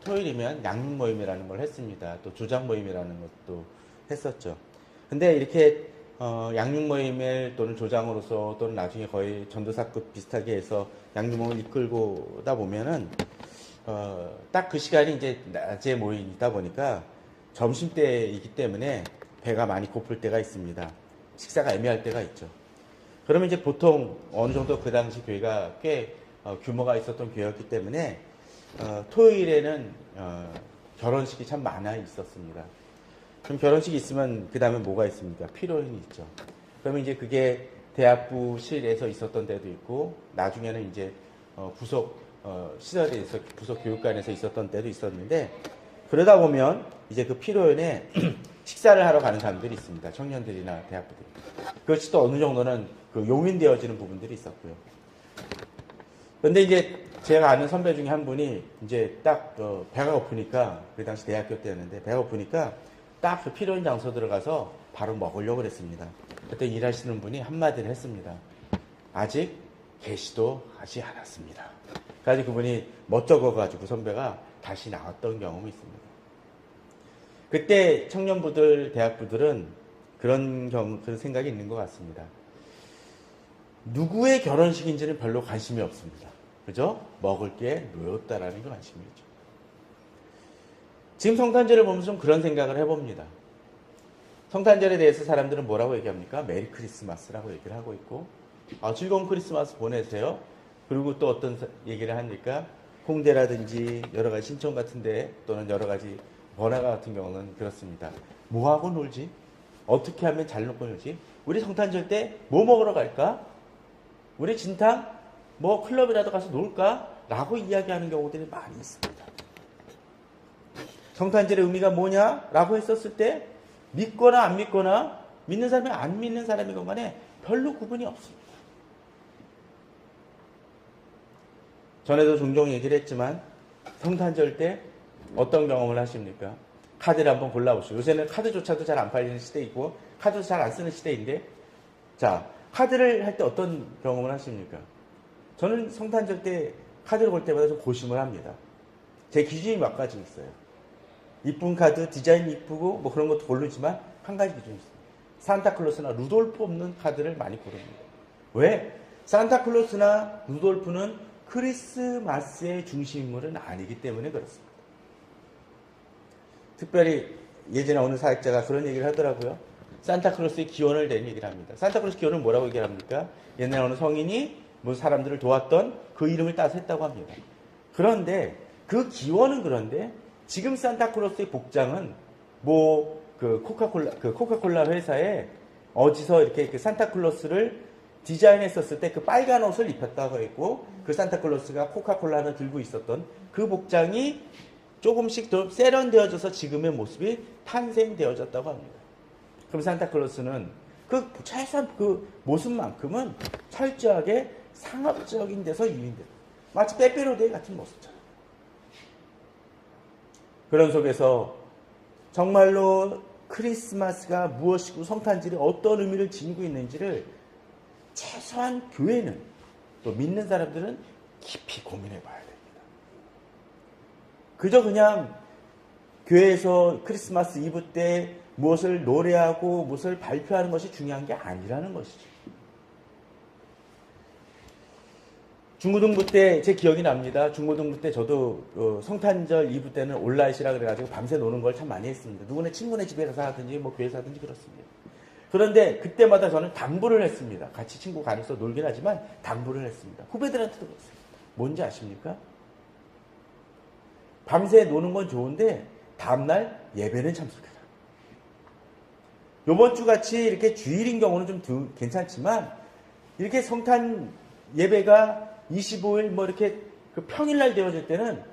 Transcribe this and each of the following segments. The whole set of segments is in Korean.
토요일이면 양육 모임이라는 걸 했습니다. 또 조장 모임이라는 것도 했었죠. 근데 이렇게 양육 모임을 또는 조장으로서 또는 나중에 거의 전도사급 비슷하게 해서 양육 모임을 이끌고다 보면은 딱 그 시간이 이제 낮에 모이다 보니까 점심때이기 때문에 배가 많이 고플 때가 있습니다. 식사가 애매할 때가 있죠. 그러면 이제 보통 어느 정도 그 당시 교회가 꽤 규모가 있었던 교회였기 때문에 토요일에는 결혼식이 참 많아 있었습니다. 그럼 결혼식이 있으면 그 다음에 뭐가 있습니까? 피로연이 있죠. 그러면 이제 그게 대학부실에서 있었던 때도 있고 나중에는 이제 부속 시설에서 부속 교육관에서 있었던 때도 있었는데 그러다 보면 이제 그 피로연에 식사를 하러 가는 사람들이 있습니다. 청년들이나 대학부들이. 그것이 또 어느 정도는 그 용인되어지는 부분들이 있었고요. 그런데 이제 제가 아는 선배 중에 한 분이 이제 딱 배가 고프니까 그 당시 대학교 때였는데 배가 고프니까 딱 그 피로연 장소 들어가서 바로 먹으려고 그랬습니다. 그때 일하시는 분이 한마디를 했습니다. 아직 개시도 하지 않았습니다. 그래서 그분이 멋쩍어가지고 선배가 다시 나왔던 경험이 있습니다. 그때 청년부들, 대학부들은 그런 생각이 있는 것 같습니다. 누구의 결혼식인지는 별로 관심이 없습니다. 그죠? 먹을 게 놓였다라는 게 관심이죠. 지금 성탄절을 보면서 좀 그런 생각을 해봅니다. 성탄절에 대해서 사람들은 뭐라고 얘기합니까? 메리 크리스마스라고 얘기를 하고 있고, 즐거운 크리스마스 보내세요. 그리고 또 어떤 얘기를 하니까 홍대라든지 여러 가지 신촌 같은데 또는 여러 가지 번화가 같은 경우는 그렇습니다. 뭐 하고 놀지? 어떻게 하면 잘 놀고 놀지? 우리 성탄절 때 뭐 먹으러 갈까? 우리 진탕? 뭐 클럽이라도 가서 놀까? 라고 이야기하는 경우들이 많이 있습니다. 성탄절의 의미가 뭐냐? 라고 했었을 때 믿거나 안 믿거나 믿는 사람이 안 믿는 사람이건 간에 별로 구분이 없습니다. 전에도 종종 얘기를 했지만 성탄절 때 어떤 경험을 하십니까? 카드를 한번 골라보시오. 요새는 카드조차도 잘 안 팔리는 시대이고 카드도 잘 안 쓰는 시대인데 자, 카드를 할 때 어떤 경험을 하십니까? 저는 성탄절 때 카드를 볼 때마다 좀 고심을 합니다. 제 기준이 몇 가지 있어요. 이쁜 카드, 디자인 이쁘고 뭐 그런 것도 고르지만 한 가지 기준이 있어요. 산타클로스나 루돌프 없는 카드를 많이 고릅니다. 왜? 산타클로스나 루돌프는 크리스마스의 중심인물은 아니기 때문에 그렇습니다. 특별히 예전에 어느 사역자가 그런 얘기를 하더라고요. 산타클로스의 기원을 낸 얘기를 합니다. 산타클로스 기원을 뭐라고 얘기를 합니까? 옛날에 어느 성인이 뭐 사람들을 도왔던 그 이름을 따서 했다고 합니다. 그런데 그 기원은 그런데 지금 산타클로스의 복장은 뭐 그 코카콜라 회사에 어디서 이렇게 그 산타클로스를 디자인했었을 때 그 빨간 옷을 입혔다고 했고 그 산타클로스가 코카콜라를 들고 있었던 그 복장이 조금씩 더 세련되어져서 지금의 모습이 탄생되어졌다고 합니다. 그럼 산타클로스는 그 최소한 그 모습만큼은 철저하게 상업적인 데서 유인돼요. 마치 빼빼로데이 같은 모습처럼. 그런 속에서 정말로 크리스마스가 무엇이고 성탄절이 어떤 의미를 지니고 있는지를 최소한 교회는 또 믿는 사람들은 깊이 고민해 봐야 됩니다. 그저 그냥 교회에서 크리스마스 이브 때 무엇을 노래하고 무엇을 발표하는 것이 중요한 게 아니라는 것이죠. 중고등부 때 제 기억이 납니다. 중고등부 때 저도 성탄절 이브 때는 올라이시라 그래가지고 밤새 노는 걸 참 많이 했습니다. 누구네 친구네 집에 가서 하든지 뭐 교회에서 하든지 그렇습니다. 그런데 그때마다 저는 당부를 했습니다. 같이 친구 간에서 놀긴 하지만 당부를 했습니다. 후배들한테도 그렇습니다. 뭔지 아십니까? 밤새 노는 건 좋은데 다음날 예배는 참석해라. 요번 주 같이 이렇게 주일인 경우는 좀 괜찮지만 이렇게 성탄 예배가 25일 뭐 이렇게 그 평일날 되어질 때는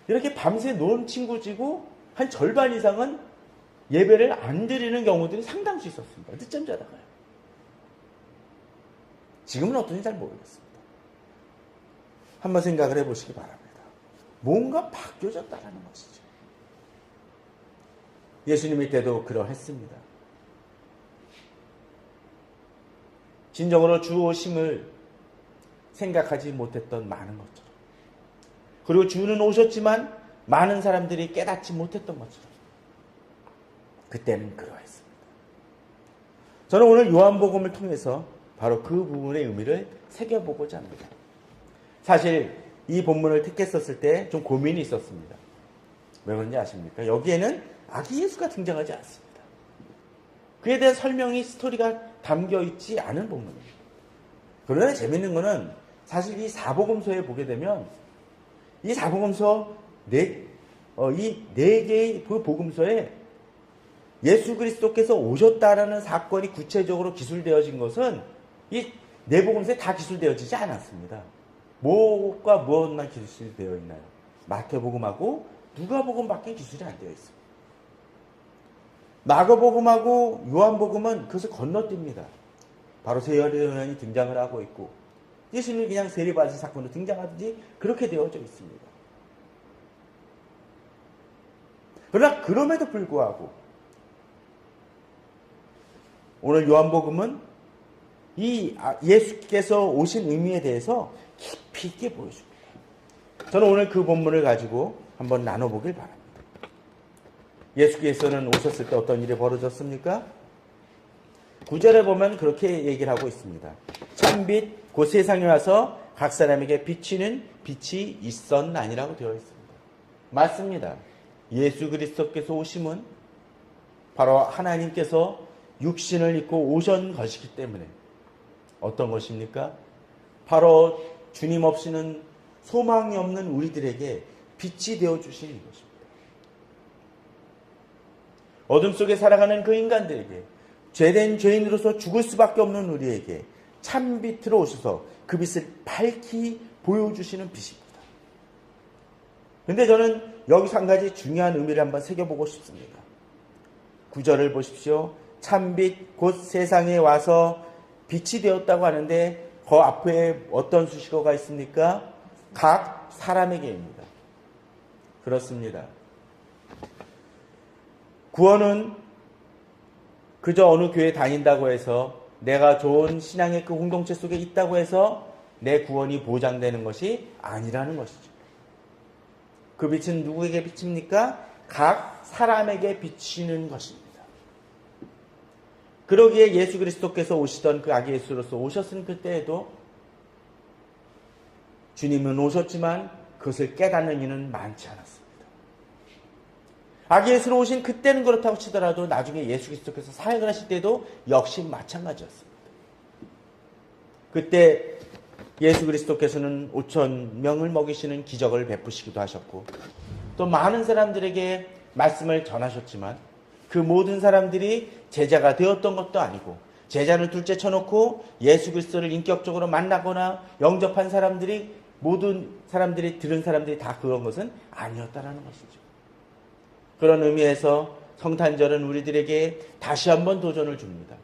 이렇게 밤새 논 친구지고 한 절반 이상은 예배를 안 드리는 경우들이 상당수 있었습니다. 늦잠 자다가요. 지금은 어떤지 잘 모르겠습니다. 한번 생각을 해보시기 바랍니다. 뭔가 바뀌어졌다는 것이죠. 예수님의 때도 그러했습니다. 진정으로 주 오심을 생각하지 못했던 많은 것처럼. 그리고 주는 오셨지만 많은 사람들이 깨닫지 못했던 것처럼 그때는 그러했습니다. 저는 오늘 요한복음을 통해서 바로 그 부분의 의미를 새겨보고자 합니다. 사실 이 본문을 택했었을 때 좀 고민이 있었습니다. 왜 그런지 아십니까? 여기에는 아기 예수가 등장하지 않습니다. 그에 대한 설명이, 스토리가 담겨있지 않은 본문입니다. 그러나 재밌는 것은 사실 이 사복음서에 보게 되면 이 사복음서 이 네 개의 복음서에 예수 그리스도께서 오셨다라는 사건이 구체적으로 기술되어진 것은 이 네 복음서에 다 기술되어지지 않았습니다. 무엇과 무엇만 기술되어 있나요? 마태복음하고 누가복음밖에 기술이 안 되어 있습니다. 마가복음하고 요한복음은 그것을 건너뜁니다. 바로 세례요한이 등장을 하고 있고 예수님이 그냥 세례받으신 사건으로 등장하든지 그렇게 되어져 있습니다. 그러나 그럼에도 불구하고 오늘 요한복음은 이 예수께서 오신 의미에 대해서 깊이 있게 보여줍니다. 저는 오늘 그 본문을 가지고 한번 나눠보길 바랍니다. 예수께서는 오셨을 때 어떤 일이 벌어졌습니까? 9절에 보면 그렇게 얘기를 하고 있습니다. 참빛 곧 세상에 와서 각 사람에게 비치는 빛이 있었나니라고 되어 있습니다. 맞습니다. 예수 그리스도께서 오심은 바로 하나님께서 육신을 입고 오신 것이기 때문에 어떤 것입니까? 바로 주님 없이는 소망이 없는 우리들에게 빛이 되어주시는 것입니다. 어둠 속에 살아가는 그 인간들에게 죄된 죄인으로서 죽을 수밖에 없는 우리에게 참빛으로 오셔서 그 빛을 밝히 보여주시는 빛입니다. 그런데 저는 여기서 한 가지 중요한 의미를 한번 새겨보고 싶습니다. 9절을 보십시오. 참빛 곧 세상에 와서 빛이 되었다고 하는데 그 앞에 어떤 수식어가 있습니까? 각 사람에게입니다. 그렇습니다. 구원은 그저 어느 교회 다닌다고 해서 내가 좋은 신앙의 그 공동체 속에 있다고 해서 내 구원이 보장되는 것이 아니라는 것이죠. 그 빛은 누구에게 비칩니까? 각 사람에게 비치는 것입니다. 그러기에 예수 그리스도께서 오시던 그 아기 예수로서 오셨은 그때에도 주님은 오셨지만 그것을 깨닫는 이는 많지 않았습니다. 아기 예수로 오신 그때는 그렇다고 치더라도 나중에 예수 그리스도께서 사역을 하실 때도 역시 마찬가지였습니다. 그때 예수 그리스도께서는 5,000명을 먹이시는 기적을 베푸시기도 하셨고 또 많은 사람들에게 말씀을 전하셨지만 그 모든 사람들이 제자가 되었던 것도 아니고 제자는 둘째 쳐놓고 예수 그리스도를 인격적으로 만나거나 영접한 사람들이 모든 사람들이 들은 사람들이 다 그런 것은 아니었다라는 것이죠. 그런 의미에서 성탄절은 우리들에게 다시 한번 도전을 줍니다.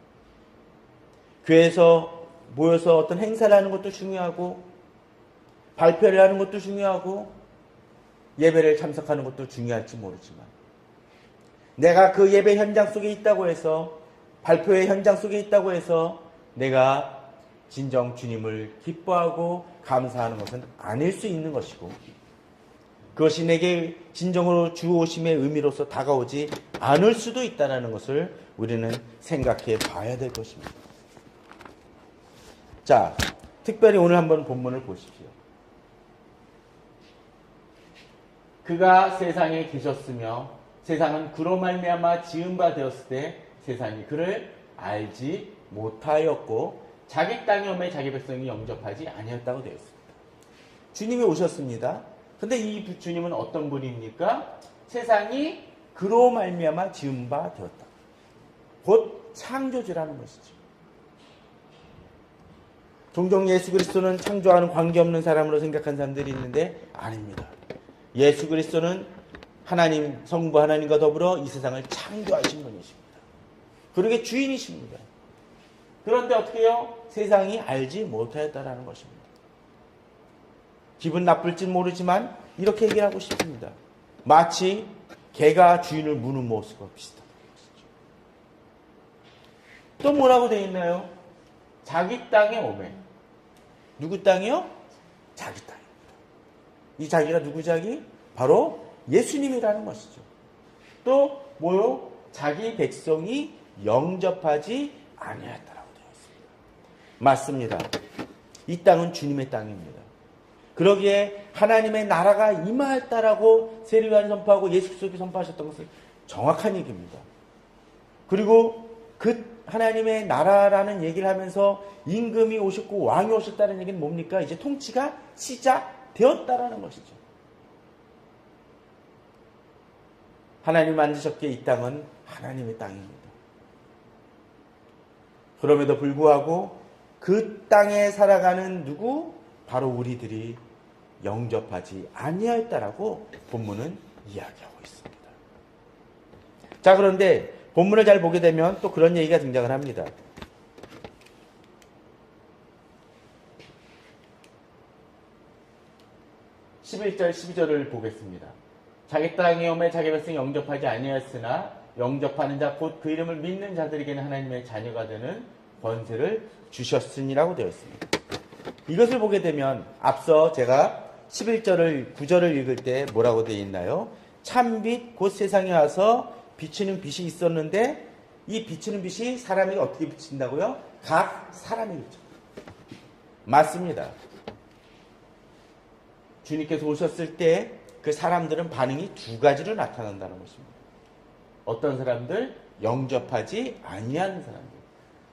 교회에서 모여서 어떤 행사를 하는 것도 중요하고 발표를 하는 것도 중요하고 예배를 참석하는 것도 중요할지 모르지만 내가 그 예배 현장 속에 있다고 해서 발표의 현장 속에 있다고 해서 내가 진정 주님을 기뻐하고 감사하는 것은 아닐 수 있는 것이고 그것이 내게 진정으로 주 오심의 의미로서 다가오지 않을 수도 있다는 것을 우리는 생각해 봐야 될 것입니다. 자, 특별히 오늘 한번 본문을 보십시오. 그가 세상에 계셨으며 세상은 그로 말미암아 지은 바 되었을 때 세상이 그를 알지 못하였고 자기 땅에 오매 자기 백성이 영접하지 아니었다고 되어 있습니다. 주님이 오셨습니다. 근데 이 주님은 어떤 분입니까? 세상이 그로 말미암아 지은 바 되었다. 곧 창조주라는 것이죠. 종종 예수 그리스도는 창조하는 관계없는 사람으로 생각한 사람들이 있는데 아닙니다. 예수 그리스도는 하나님, 성부 하나님과 더불어 이 세상을 창조하신 분이십니다. 그러게 주인이십니다. 그런데 어떻게 해요? 세상이 알지 못하였다라는 것입니다. 기분 나쁠지 모르지만 이렇게 얘기를 하고 싶습니다. 마치 개가 주인을 무는 모습과 비슷하다는 것이죠. 또 뭐라고 되어 있나요? 자기 땅에 오매. 누구 땅이요? 자기 땅입니다. 이 자기가 누구 자기? 바로 예수님이라는 것이죠. 또 뭐요? 자기 백성이 영접하지 아니하였다라고 되어 있습니다. 맞습니다. 이 땅은 주님의 땅입니다. 그러기에 하나님의 나라가 임하였다라고 세례요한이 선포하고 예수 그리스도께서 선포하셨던 것은 정확한 얘기입니다. 그리고 그 하나님의 나라라는 얘기를 하면서 임금이 오셨고 왕이 오셨다는 얘기는 뭡니까? 이제 통치가 시작되었다라는 것이죠. 하나님 만드셨기에 이 땅은 하나님의 땅입니다. 그럼에도 불구하고 그 땅에 살아가는 누구? 바로 우리들이 영접하지 아니하였다라고 본문은 이야기하고 있습니다. 자, 그런데 본문을 잘 보게 되면 또 그런 얘기가 등장을 합니다. 11절, 12절을 보겠습니다. 자기 땅에 오매 자기 백성 영접하지 아니하였으나 영접하는 자 곧 그 이름을 믿는 자들에게는 하나님의 자녀가 되는 권세를 주셨으니라고 되어 있습니다. 이것을 보게 되면 앞서 제가 11절을 9절을 읽을 때 뭐라고 되어 있나요? 참빛 곧 세상에 와서 비추는 빛이 있었는데 이 비추는 빛이 사람에게 어떻게 비친다고요? 각 사람에게죠. 맞습니다. 주님께서 오셨을 때 그 사람들은 반응이 두 가지로 나타난다는 것입니다. 어떤 사람들? 영접하지 아니하는 사람들.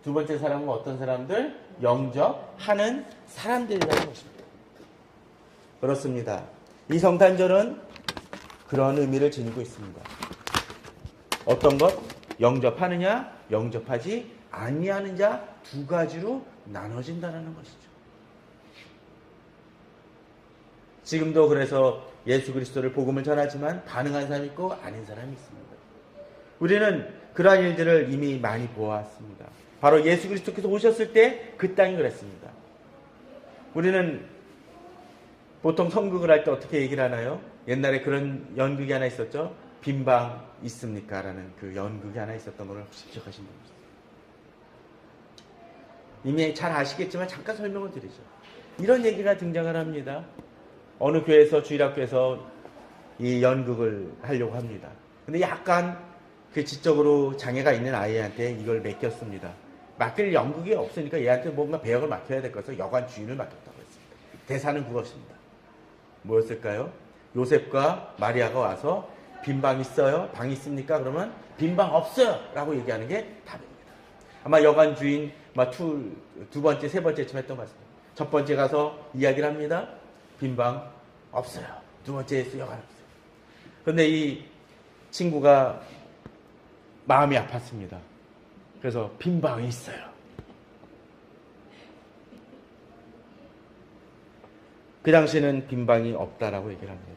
두 번째 사람은 어떤 사람들? 영접하는 사람들이라는 것입니다. 그렇습니다. 이 성탄절은 그런 의미를 지니고 있습니다. 어떤 것? 영접하느냐, 영접하지 아니하는 자 두 가지로 나눠진다는 것이죠. 지금도 그래서 예수 그리스도를 복음을 전하지만 반응한 사람이 있고 아닌 사람이 있습니다. 우리는 그러한 일들을 이미 많이 보았습니다. 바로 예수 그리스도께서 오셨을 때 그 땅이 그랬습니다. 우리는 보통 성극을 할 때 어떻게 얘기를 하나요? 옛날에 그런 연극이 하나 있었죠. 빈방 있습니까? 라는 그 연극이 하나 있었던 걸 혹시 기억하시는 분 있어요? 이미 잘 아시겠지만 잠깐 설명을 드리죠. 이런 얘기가 등장을 합니다. 어느 교회에서 주일학교에서 이 연극을 하려고 합니다. 근데 약간 그 지적으로 장애가 있는 아이한테 이걸 맡겼습니다. 맡길 연극이 없으니까 얘한테 뭔가 배역을 맡겨야 될 것을 여관 주인을 맡겼다고 했습니다. 대사는 그것입니다. 뭐였을까요? 요셉과 마리아가 와서 빈방 있어요? 방 있습니까? 그러면 빈방 없어요! 라고 얘기하는 게 답입니다. 아마 여관 주인 두 번째, 세 번째쯤 했던 것 같습니다. 첫 번째 가서 이야기를 합니다. 빈방 없어요. 두 번째에서 여관 없어요. 그런데 이 친구가 마음이 아팠습니다. 그래서 빈방이 있어요. 그 당시에는 빈방이 없다라고 얘기를 합니다.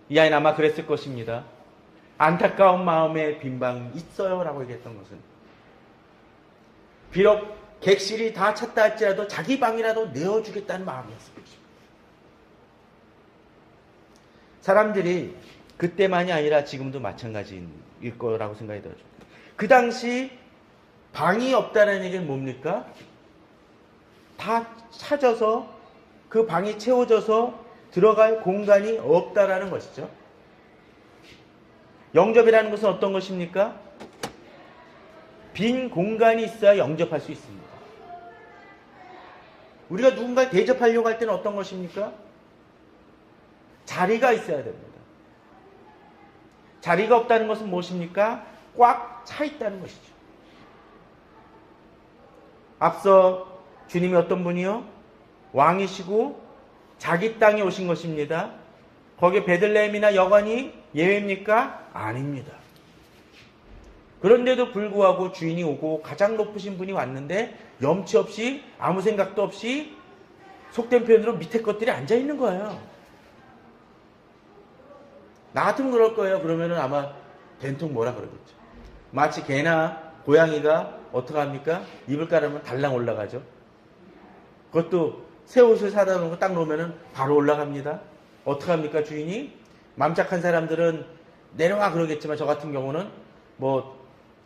이 아이는 아마 그랬을 것입니다. 안타까운 마음에 빈방이 있어요 라고 얘기했던 것은 비록 객실이 다 찼다 할지라도 자기 방이라도 내어주겠다는 마음이었을 것입니다. 사람들이 그때만이 아니라 지금도 마찬가지일 거라고 생각이 들어요. 그 당시 방이 없다는 얘기는 뭡니까? 다 찾아서 그 방이 채워져서 들어갈 공간이 없다라는 것이죠. 영접이라는 것은 어떤 것입니까? 빈 공간이 있어야 영접할 수 있습니다. 우리가 누군가를 대접하려고 할 때는 어떤 것입니까? 자리가 있어야 됩니다. 자리가 없다는 것은 무엇입니까? 꽉 차 있다는 것이죠. 앞서 주님이 어떤 분이요? 왕이시고 자기 땅에 오신 것입니다. 거기에 베들레헴이나 여관이 예외입니까? 아닙니다. 그런데도 불구하고 주인이 오고 가장 높으신 분이 왔는데 염치 없이 아무 생각도 없이 속된 표현으로 밑에 것들이 앉아있는 거예요. 나 같으면 그럴 거예요. 그러면은 아마 된통 뭐라 그러겠죠. 마치 개나 고양이가 어떡합니까? 이불 깔으면 달랑 올라가죠. 그것도 새 옷을 사다 놓고 딱 놓으면은 바로 올라갑니다. 어떡합니까 주인이? 맘짝한 사람들은 내려와 그러겠지만 저 같은 경우는 뭐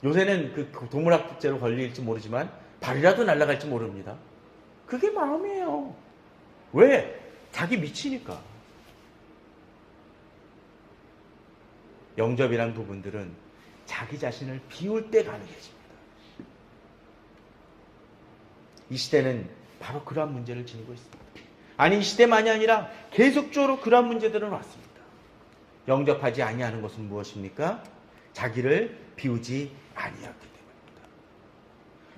요새는 그 동물학대죄로 걸릴지 모르지만 발이라도 날아갈지 모릅니다. 그게 마음이에요. 왜? 자기 미치니까. 영접이란 부분들은 자기 자신을 비울 때 가능해집니다. 이 시대는 바로 그러한 문제를 지니고 있습니다. 아니, 이 시대만이 아니라 계속적으로 그러한 문제들은 왔습니다. 영접하지 아니하는 것은 무엇입니까? 자기를 비우지 아니하기 때문입니다.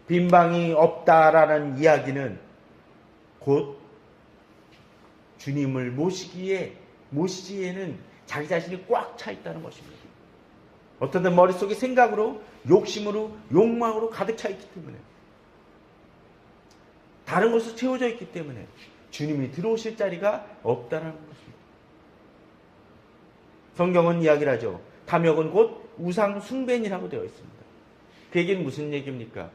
빈방이 없다라는 이야기는 곧 주님을 모시기에는 자기 자신이 꽉 차 있다는 것입니다. 어떤 때 머릿속에 생각으로, 욕심으로, 욕망으로 가득 차 있기 때문에, 다른 것으로 채워져 있기 때문에 주님이 들어오실 자리가 없다는 것입니다. 성경은 이야기를 하죠. 탐욕은 곧 우상 숭배니라고 되어 있습니다. 그 얘기는 무슨 얘기입니까?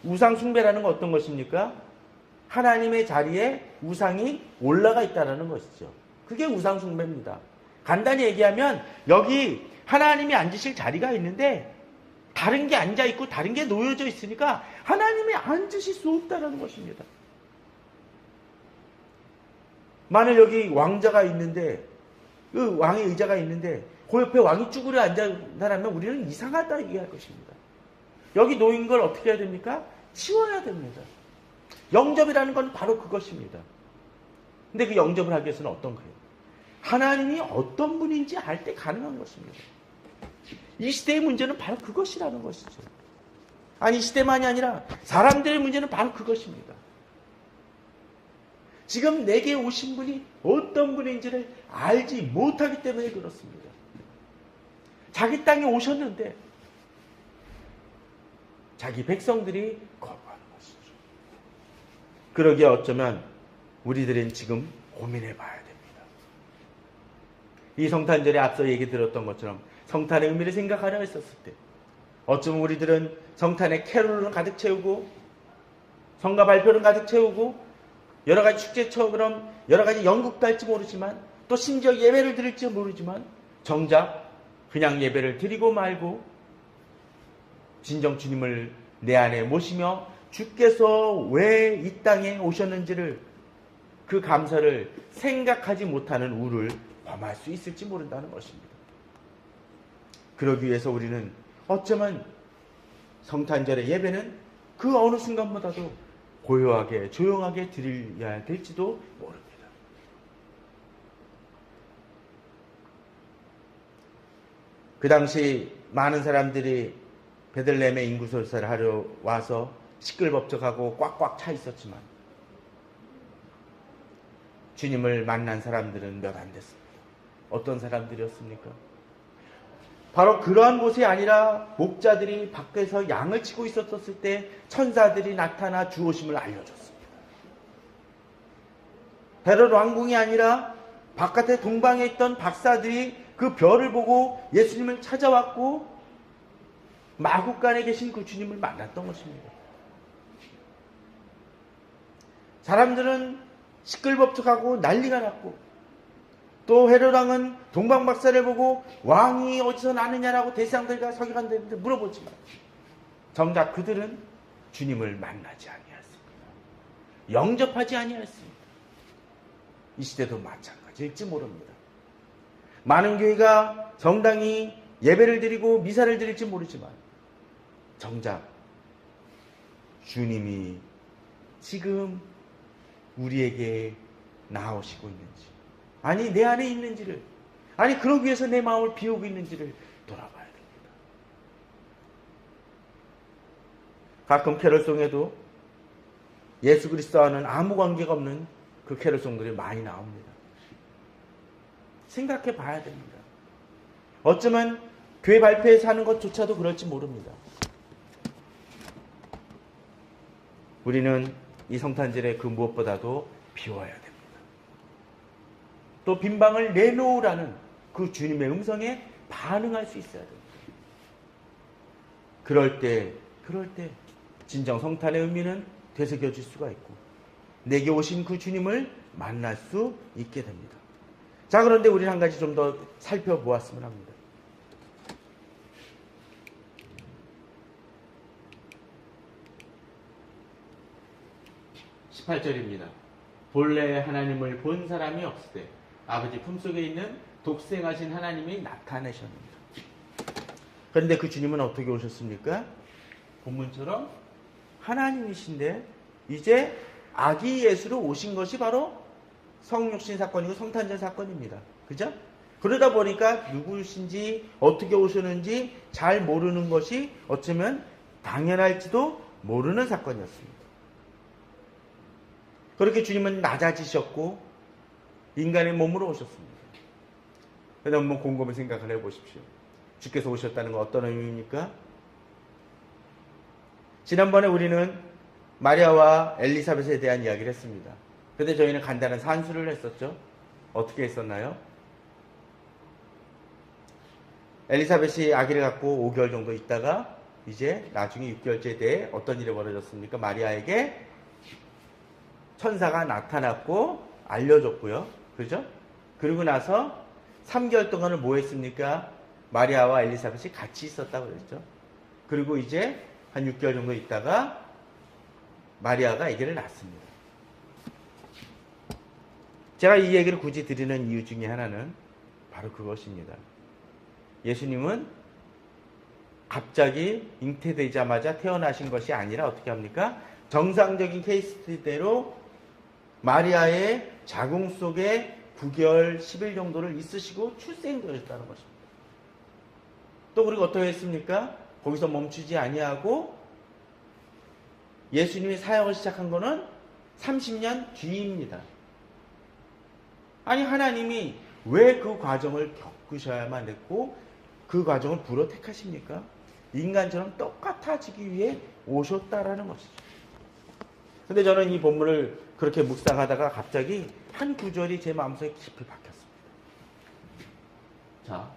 우상 숭배라는 건 어떤 것입니까? 하나님의 자리에 우상이 올라가 있다는 것이죠. 그게 우상 숭배입니다. 간단히 얘기하면 여기 하나님이 앉으실 자리가 있는데 다른 게 앉아 있고 다른 게 놓여져 있으니까 하나님이 앉으실 수 없다는 것입니다. 만일 여기 왕자가 있는데, 그 왕의 의자가 있는데 그 옆에 왕이 쭈그려 앉아있다면 우리는 이상하다 얘기할 것입니다. 여기 놓인 걸 어떻게 해야 됩니까? 치워야 됩니다. 영접이라는 건 바로 그것입니다. 근데 그 영접을 하기 위해서는 어떤 거예요? 하나님이 어떤 분인지 알 때 가능한 것입니다. 이 시대의 문제는 바로 그것이라는 것이죠. 아니, 이 시대만이 아니라 사람들의 문제는 바로 그것입니다. 지금 내게 오신 분이 어떤 분인지를 알지 못하기 때문에 그렇습니다. 자기 땅에 오셨는데 자기 백성들이 거부하는 것이죠. 그러기에 어쩌면 우리들은 지금 고민해 봐야 됩니다. 이 성탄절에 앞서 얘기 들었던 것처럼 성탄의 의미를 생각하려 했었을 때 어쩌면 우리들은 성탄의 캐롤을 가득 채우고 성가 발표를 가득 채우고 여러 가지 축제처럼 여러 가지 연극도 할지 모르지만 또 심지어 예배를 드릴지 모르지만 정작 그냥 예배를 드리고 말고 진정 주님을 내 안에 모시며 주께서 왜 이 땅에 오셨는지를 그 감사를 생각하지 못하는 우를 범할 수 있을지 모른다는 것입니다. 그러기 위해서 우리는 어쩌면 성탄절의 예배는 그 어느 순간보다도 고요하게 조용하게 드려야 될지도 모릅니다. 그 당시 많은 사람들이 베들레헴의 인구설사를 하러 와서 시끌벅적하고 꽉꽉 차 있었지만 주님을 만난 사람들은 몇 안 됐습니다. 어떤 사람들이었습니까? 바로 그러한 곳이 아니라 목자들이 밖에서 양을 치고 있었을 때 천사들이 나타나 주오심을 알려줬습니다. 헤롯 왕궁이 아니라 바깥에 동방에 있던 박사들이 그 별을 보고 예수님을 찾아왔고 마국간에 계신 그 주님을 만났던 것입니다. 사람들은 시끌벅적하고 난리가 났고 또 헤롯 왕은 동방 박사를 보고 왕이 어디서 나느냐라고 대상들과 서기관들한테 물어보지만 정작 그들은 주님을 만나지 아니하였습니다. 영접하지 아니하였습니다. 이 시대도 마찬가지일지 모릅니다. 많은 교회가 정당히 예배를 드리고 미사를 드릴지 모르지만 정작 주님이 지금 우리에게 나오시고 있는지, 아니 내 안에 있는지를, 아니 그러기 위해서 내 마음을 비우고 있는지를 돌아봐야 됩니다. 가끔 캐럴송에도 예수 그리스도와는 아무 관계가 없는 그 캐럴송들이 많이 나옵니다. 생각해 봐야 됩니다. 어쩌면 교회 발표에서 하는 것조차도 그럴지 모릅니다. 우리는 이 성탄절에 그 무엇보다도 비워야 됩니다. 또 빈방을 내놓으라는 그 주님의 음성에 반응할 수 있어야 됩니다. 그럴 때 진정 성탄의 의미는 되새겨질 수가 있고 내게 오신 그 주님을 만날 수 있게 됩니다. 자, 그런데 우리는 한 가지 좀 더 살펴보았으면 합니다. 18절입니다. 본래 하나님을 본 사람이 없으되 아버지 품속에 있는 독생하신 하나님이 나타내셨습니다. 그런데 그 주님은 어떻게 오셨습니까? 본문처럼 하나님이신데 이제 아기 예수로 오신 것이 바로 성육신 사건이고 성탄절 사건입니다. 그죠? 그러다 보니까 누구신지 어떻게 오셨는지 잘 모르는 것이 어쩌면 당연할지도 모르는 사건이었습니다. 그렇게 주님은 낮아지셨고 인간의 몸으로 오셨습니다. 그래서 한번 곰곰이 생각을 해보십시오. 주께서 오셨다는 건 어떤 의미입니까? 지난번에 우리는 마리아와 엘리사벳에 대한 이야기를 했습니다. 그런데 저희는 간단한 산수를 했었죠. 어떻게 했었나요? 엘리사벳이 아기를 갖고 5개월 정도 있다가 이제 나중에 6개월째 돼 어떤 일이 벌어졌습니까? 마리아에게 천사가 나타났고 알려줬고요. 그죠? 그리고 나서 3개월 동안을 뭐 했습니까? 마리아와 엘리사벳이 같이 있었다고 그랬죠. 그리고 이제 한 6개월 정도 있다가 마리아가 아기를 낳습니다. 제가 이 얘기를 굳이 드리는 이유 중에 하나는 바로 그것입니다. 예수님은 갑자기 잉태되자마자 태어나신 것이 아니라 어떻게 합니까? 정상적인 케이스대로 마리아의 자궁 속에 9개월, 10일 정도를 있으시고 출생되셨다는 것입니다. 또 그리고 어떻게 했습니까? 거기서 멈추지 아니하고 예수님이 사역을 시작한 것은 30년 뒤입니다. 아니 하나님이 왜 그 과정을 겪으셔야만 했고 그 과정을 불어 택하십니까? 인간처럼 똑같아지기 위해 오셨다라는 것이죠. 근데 저는 이 본문을 그렇게 묵상하다가 갑자기 한 구절이 제 마음속에 깊이 박혔습니다. 자,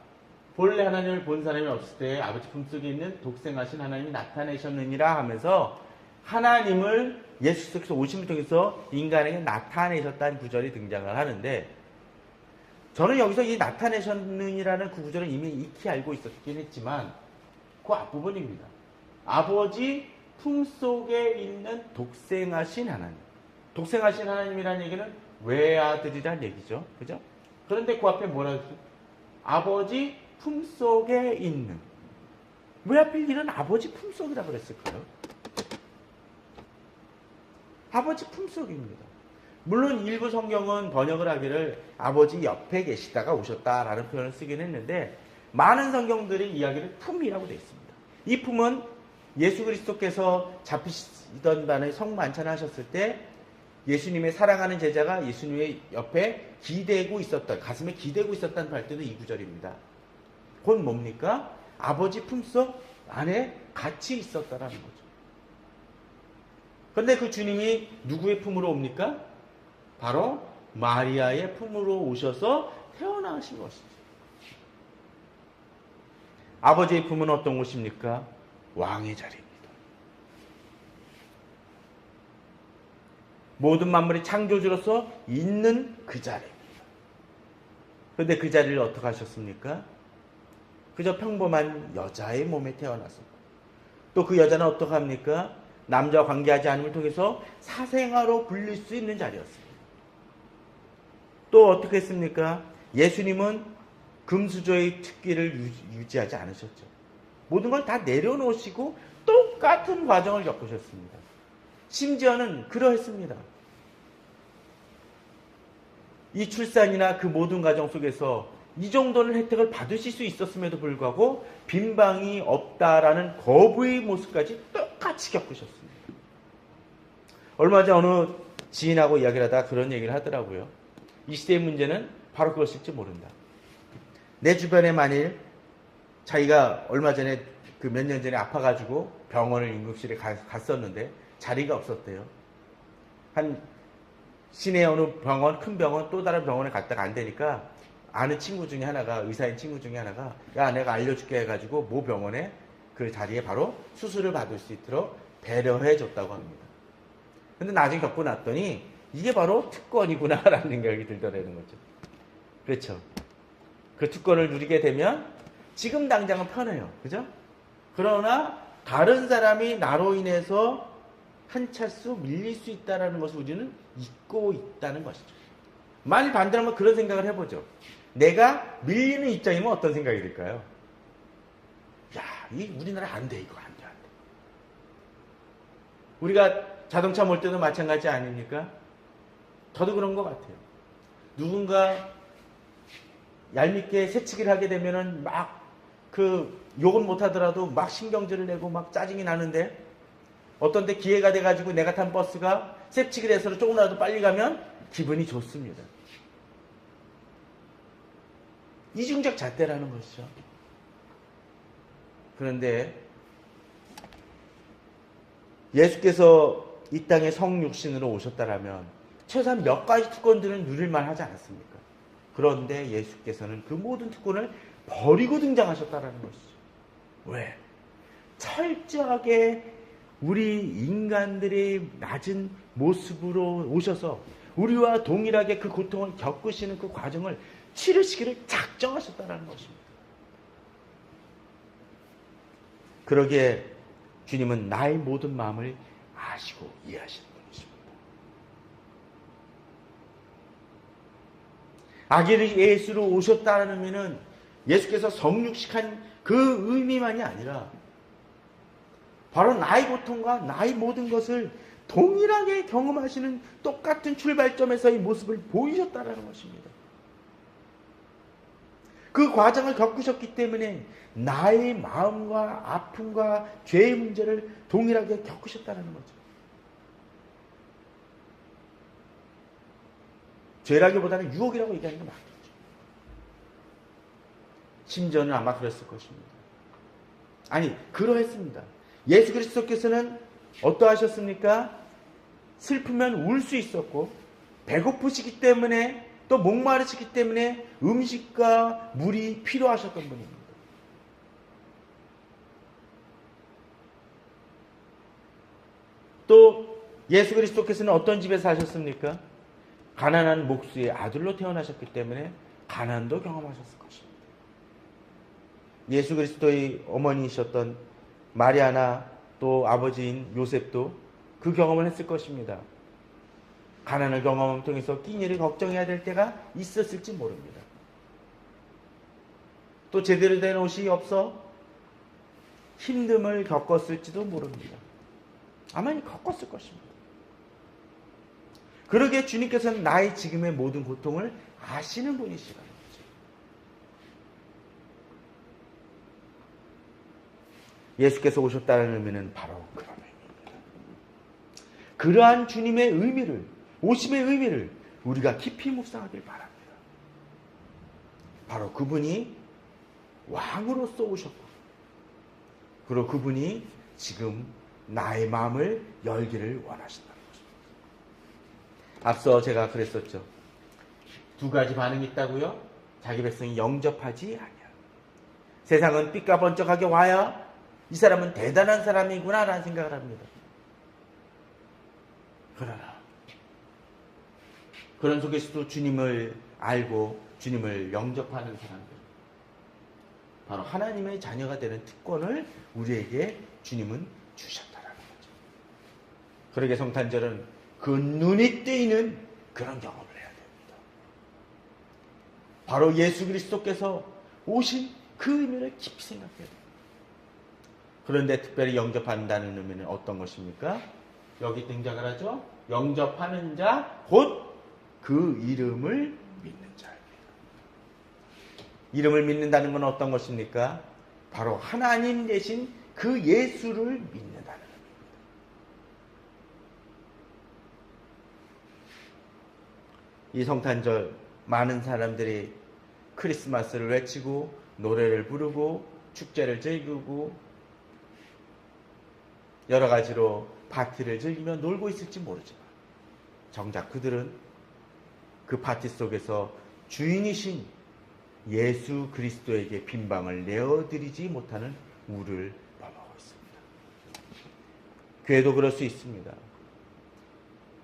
본래 하나님을 본 사람이 없을 때 아버지 품속에 있는 독생하신 하나님이 나타내셨느니라 하면서 하나님을 예수께서 오심을 통해서 인간에게 나타내셨다는 구절이 등장을 하는데 저는 여기서 이 나타내셨느니라는 그 구절을 이미 익히 알고 있었긴 했지만 그 앞부분입니다. 아버지 품속에 있는 독생하신 하나님. 독생하신 하나님이라는 얘기는 외아들이란 얘기죠. 그죠? 그런데 그 앞에 뭐라 그랬어요? 아버지 품속에 있는. 왜 하필 이런 아버지 품속이라고 그랬을까요? 아버지 품속입니다. 물론 일부 성경은 번역을 하기를 아버지 옆에 계시다가 오셨다라는 표현을 쓰긴 했는데 많은 성경들이 이야기를 품이라고 되어 있습니다. 이 품은 예수 그리스도께서 잡히시던 반에 성만찬을 하셨을 때 예수님의 사랑하는 제자가 예수님의 옆에 기대고 있었던, 가슴에 기대고 있었다는 할 때도 이 구절입니다. 그건 뭡니까? 아버지 품속 안에 같이 있었다라는 거죠. 그런데 그 주님이 누구의 품으로 옵니까? 바로 마리아의 품으로 오셔서 태어나신 것이죠. 아버지의 품은 어떤 곳입니까? 왕의 자리입니다. 모든 만물이 창조주로서 있는 그 자리입니다. 그런데 그 자리를 어떻게 하셨습니까? 그저 평범한 여자의 몸에 태어났었고 또 그 여자는 어떻게 합니까? 남자와 관계하지 않음을 통해서 사생아로 불릴 수 있는 자리였습니다. 또 어떻게 했습니까? 예수님은 금수저의 특기를 유지하지 않으셨죠. 모든 걸 다 내려놓으시고 똑같은 과정을 겪으셨습니다. 심지어는 그러했습니다. 이 출산이나 그 모든 과정 속에서 이 정도는 혜택을 받으실 수 있었음에도 불구하고 빈방이 없다라는 거부의 모습까지 똑같이 겪으셨습니다. 얼마 전 어느 지인하고 이야기를 하다가 그런 얘기를 하더라고요. 이 시대의 문제는 바로 그것일지 모른다. 내 주변에 만일 자기가 얼마 전에 그 몇 년 전에 아파가지고 병원을 응급실에 갔었는데 자리가 없었대요. 한 시내 어느 병원, 큰 병원, 또 다른 병원에 갔다가 안 되니까 아는 친구 중에 하나가, 의사인 친구 중에 하나가 야 내가 알려줄게 해가지고 모 병원에 그 자리에 바로 수술을 받을 수 있도록 배려해 줬다고 합니다. 근데 나중에 겪고 났더니 이게 바로 특권이구나라는 생각이 들더라는 거죠. 그렇죠. 그 특권을 누리게 되면 지금 당장은 편해요. 그죠? 그러나 다른 사람이 나로 인해서 한 차수 밀릴 수 있다는 것을 우리는 잊고 있다는 것이죠. 만일 반대로 한번 그런 생각을 해보죠. 내가 밀리는 입장이면 어떤 생각이 들까요? 야, 이 우리나라 안 돼, 이거 안 돼, 안 돼. 우리가 자동차 몰 때도 마찬가지 아닙니까? 저도 그런 것 같아요. 누군가 얄밉게 새치기를 하게 되면은 막 욕은 못 하더라도 막 신경질을 내고 막 짜증이 나는데, 어떤 데 기회가 돼가지고 내가 탄 버스가 새치기를 해서 조금이라도 빨리 가면 기분이 좋습니다. 이중적 잣대라는 것이죠. 그런데 예수께서 이 땅에 성육신으로 오셨다라면 최소한 몇 가지 특권들은 누릴만 하지 않았습니까? 그런데 예수께서는 그 모든 특권을 버리고 등장하셨다라는 것이죠. 왜? 철저하게 우리 인간들의 낮은 모습으로 오셔서 우리와 동일하게 그 고통을 겪으시는 그 과정을 치르시기를 작정하셨다는 것입니다. 그러기에 주님은 나의 모든 마음을 아시고 이해하시는 분이십니다. 아기 예수로 오셨다는 의미는 예수께서 성육식한 그 의미만이 아니라 바로 나의 고통과 나의 모든 것을 동일하게 경험하시는 똑같은 출발점에서의 모습을 보이셨다는 것입니다. 그 과정을 겪으셨기 때문에 나의 마음과 아픔과 죄의 문제를 동일하게 겪으셨다는 거죠. 죄라기보다는 유혹이라고 얘기하는 게 맞겠죠. 심지어는 아마 그랬을 것입니다. 아니, 그러했습니다. 예수 그리스도께서는 어떠하셨습니까? 슬프면 울 수 있었고, 배고프시기 때문에 또 목마르시기 때문에 음식과 물이 필요하셨던 분입니다. 또 예수 그리스도께서는 어떤 집에 사셨습니까? 가난한 목수의 아들로 태어나셨기 때문에 가난도 경험하셨을 것입니다. 예수 그리스도의 어머니이셨던 마리아나 또 아버지인 요셉도 그 경험을 했을 것입니다. 가난을 경험을 통해서 끼니를 걱정해야 될 때가 있었을지 모릅니다. 또 제대로 된 옷이 없어 힘듦을 겪었을지도 모릅니다. 아마 겪었을 것입니다. 그러기에 주님께서는 나의 지금의 모든 고통을 아시는 분이시라는 거죠. 예수께서 오셨다는 의미는 바로 그런 의미입니다. 그러한 주님의 의미를, 오심의 의미를 우리가 깊이 묵상하길 바랍니다. 바로 그분이 왕으로서 오셨고, 그리고 그분이 지금 나의 마음을 열기를 원하신다는 것입니다. 앞서 제가 그랬었죠. 두 가지 반응이 있다고요. 자기 백성이 영접하지 아니야. 세상은 삐까번쩍하게 와야 이 사람은 대단한 사람이구나 라는 생각을 합니다. 그러나 그런 속에서도 주님을 알고 주님을 영접하는 사람들, 바로 하나님의 자녀가 되는 특권을 우리에게 주님은 주셨다라는 거죠. 그러게 성탄절은 그 눈이 뜨이는 그런 경험을 해야 됩니다. 바로 예수 그리스도께서 오신 그 의미를 깊이 생각해야 됩니다. 그런데 특별히 영접한다는 의미는 어떤 것입니까? 여기 등장을 하죠. 영접하는 자, 곧 그 이름을 믿는 자입니다. 이름을 믿는다는 건 어떤 것입니까? 바로 하나님 대신 그 예수를 믿는다는 겁니다. 이 성탄절 많은 사람들이 크리스마스를 외치고 노래를 부르고 축제를 즐기고 여러 가지로 파티를 즐기며 놀고 있을지 모르지만 정작 그들은 그 파티 속에서 주인이신 예수 그리스도에게 빈방을 내어드리지 못하는 우를 범하고 있습니다. 교회도 그럴 수 있습니다.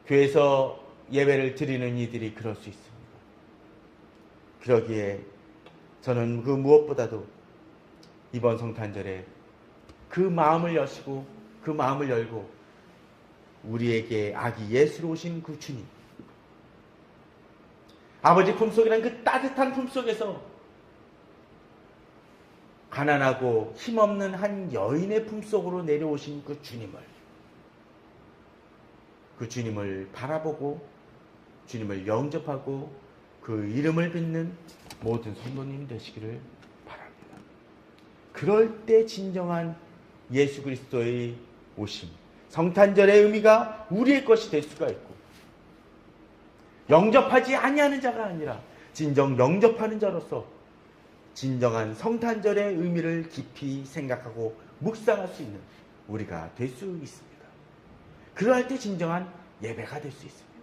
교회에서 예배를 드리는 이들이 그럴 수 있습니다. 그러기에 저는 그 무엇보다도 이번 성탄절에 그 마음을 여시고 그 마음을 열고 우리에게 아기 예수로 오신 그 주님, 아버지 품속이라는 그 따뜻한 품속에서 가난하고 힘없는 한 여인의 품속으로 내려오신 그 주님을 바라보고 주님을 영접하고 그 이름을 빚는 모든 성도님 되시기를 바랍니다. 그럴 때 진정한 예수 그리스도의 오심, 성탄절의 의미가 우리의 것이 될 수가 있고, 영접하지 아니하는 자가 아니라 진정 영접하는 자로서 진정한 성탄절의 의미를 깊이 생각하고 묵상할 수 있는 우리가 될 수 있습니다. 그러할 때 진정한 예배가 될 수 있습니다.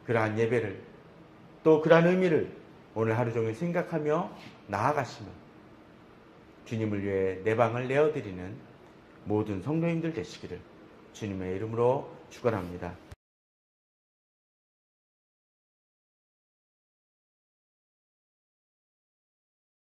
그러한 예배를, 또 그러한 의미를 오늘 하루 종일 생각하며 나아가시면 주님을 위해 내 방을 내어드리는 모든 성도님들 되시기를 주님의 이름으로 축원합니다.